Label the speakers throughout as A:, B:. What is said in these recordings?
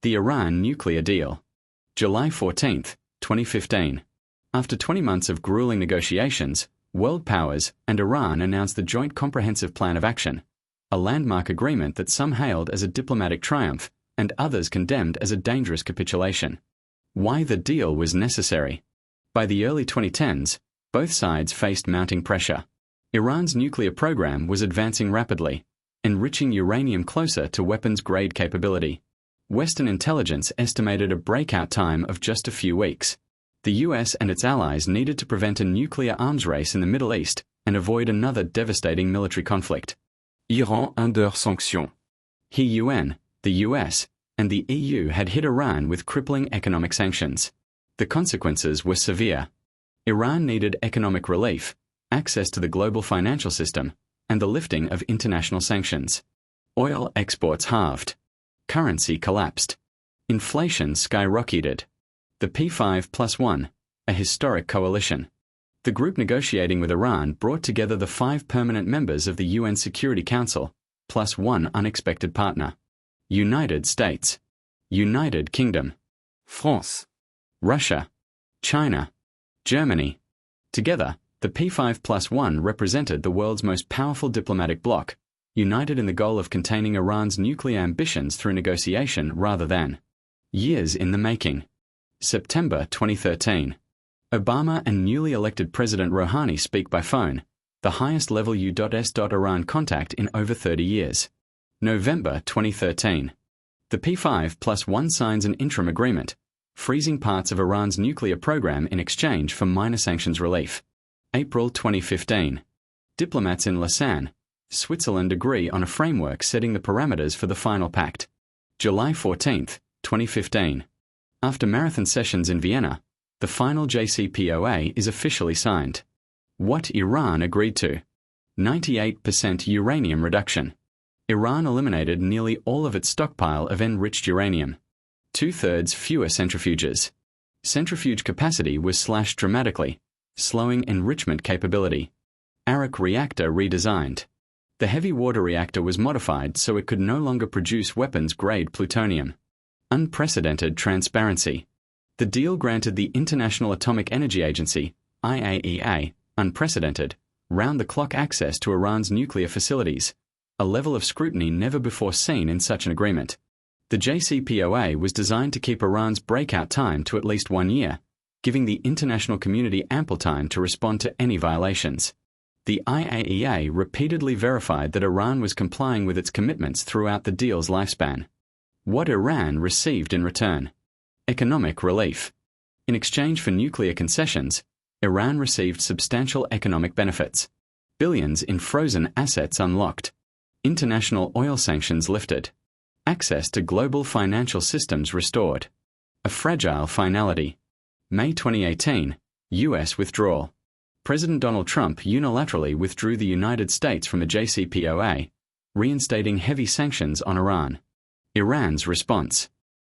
A: The Iran nuclear deal. July 14, 2015. After 20 months of grueling negotiations, world powers and Iran announced the Joint Comprehensive Plan of Action, a landmark agreement that some hailed as a diplomatic triumph and others condemned as a dangerous capitulation. Why the deal was necessary. By the early 2010s, both sides faced mounting pressure. Iran's nuclear program was advancing rapidly, enriching uranium closer to weapons-grade capability. Western intelligence estimated a breakout time of just a few weeks. The US and its allies needed to prevent a nuclear arms race in the Middle East and avoid another devastating military conflict.
B: Iran under sanctions.
A: The US, and the EU had hit Iran with crippling economic sanctions. The consequences were severe. Iran needed economic relief, access to the global financial system, and the lifting of international sanctions. Oil exports halved. Currency collapsed. Inflation skyrocketed. The P5+1, a historic coalition. The group negotiating with Iran brought together the 5 permanent members of the UN Security Council, plus one unexpected partner. United States, United Kingdom,
B: France,
A: Russia, China, Germany. Together, the P5+1 represented the world's most powerful diplomatic bloc, united in the goal of containing Iran's nuclear ambitions through negotiation rather than years in the making. September 2013. Obama and newly elected President Rouhani speak by phone, the highest level U.S.Iran contact in over 30 years. November 2013. The P5+1 signs an interim agreement, freezing parts of Iran's nuclear program in exchange for minor sanctions relief. April 2015. Diplomats in Lausanne, Switzerland agree on a framework setting the parameters for the final pact. July 14, 2015. After marathon sessions in Vienna, the final JCPOA is officially signed. What Iran agreed to. 98% uranium reduction. Iran eliminated nearly all of its stockpile of enriched uranium. 2/3 fewer centrifuges. Centrifuge capacity was slashed dramatically, slowing enrichment capability. Arak reactor redesigned. The heavy water reactor was modified so it could no longer produce weapons-grade plutonium. Unprecedented transparency. The deal granted the International Atomic Energy Agency, IAEA, unprecedented, round-the-clock access to Iran's nuclear facilities, a level of scrutiny never before seen in such an agreement. The JCPOA was designed to keep Iran's breakout time to at least 1 year, giving the international community ample time to respond to any violations. The IAEA repeatedly verified that Iran was complying with its commitments throughout the deal's lifespan. What Iran received in return. Economic relief. In exchange for nuclear concessions, Iran received substantial economic benefits. Billions in frozen assets unlocked. International oil sanctions lifted. Access to global financial systems restored. A fragile finality. May 2018, US withdrawal. President Donald Trump unilaterally withdrew the United States from the JCPOA, reinstating heavy sanctions on Iran. Iran's response.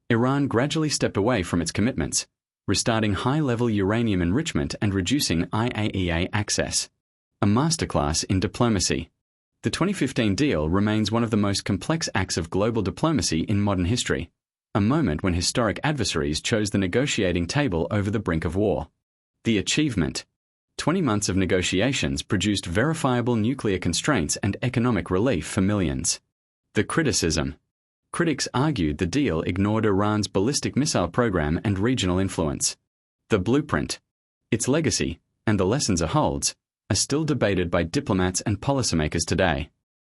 A: Iran gradually stepped away from its commitments, restarting high-level uranium enrichment and reducing IAEA access. A masterclass in diplomacy. The 2015 deal remains one of the most complex acts of global diplomacy in modern history, a moment when historic adversaries chose the negotiating table over the brink of war. The achievement. 20 months of negotiations produced verifiable nuclear constraints and economic relief for millions. The criticism. Critics argued the deal ignored Iran's ballistic missile program and regional influence. The blueprint. Its legacy, and the lessons it holds, are still debated by diplomats and policymakers today.